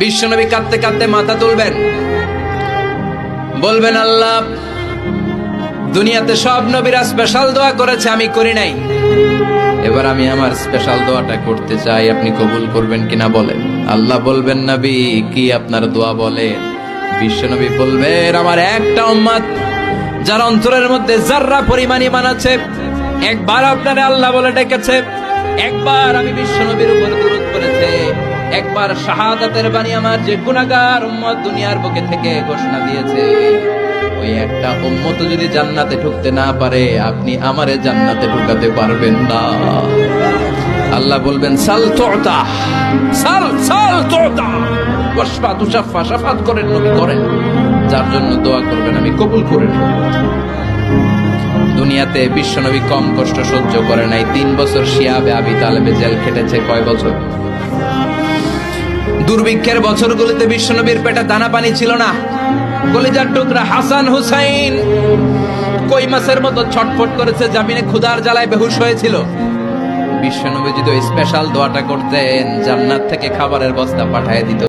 বিশ্বনবী কাঁদতে কাঁদতে মাথা তুলবেন, বলবেন আল্লাহ, দুনিয়াতে সব নবীরা স্পেশাল দোয়া করেছে, আমি করি নাই, এবার আমি আমার স্পেশাল দোয়াটা করতে চাই, আপনি কবুল করবেন কিনা বলেন। আল্লাহ বলবেন, নবী কি আপনার দোয়া বলেন? বিশ্বনবী বলবেন, আমার একটা উম্মত যার অন্তরের মধ্যে যাররা পরিমাণ ঈমান আছে, একবার আপনারে আল্লাহ বলে ডেকেছে, একবার আমি বিশ্বনবীর উপর দুরূদ পড়েছে, একবার শাহাদাতের বাণী আমার যে গুনাহগার উম্মত দুনিয়ার বুকে থেকে ঘোষণা দিয়েছে, ওই একটা উম্মত যদি জান্নাতে ঢুকতে না পারে, আপনি আমারে জান্নাতে ঢুকাতে পারবেন না। আল্লাহ বলবেন, সাল তুতা, সাল সাল তুতা, ওয়াশফা তুশাফা, শাফাত করেন নবী করেন, যার জন্য দোয়া করবেন আমি কবুল করে নেব। দুনিয়াতে বিশ্বনবী কম কষ্ট সহ্য করে নাই। 3 বছর শিয়াবে আবি তালেবে জেল খেটেছে। কয় বছর? দুর্ভিক্ষের বছরগুলিতে বিশ্বনবীর পেটে দানা পানি ছিল না। কলিজার টুকরা হাসান হুসাইন কই মাছের মতো ছটফট করেছে, জামিনে ক্ষুধার জ্বালায় বেহুশ হয়েছিল। বিশ্বনবী যদি ওই স্পেশাল দোয়াটা করতেন, জান্নাত থেকে খাবারের বস্তা পাঠিয়ে দিত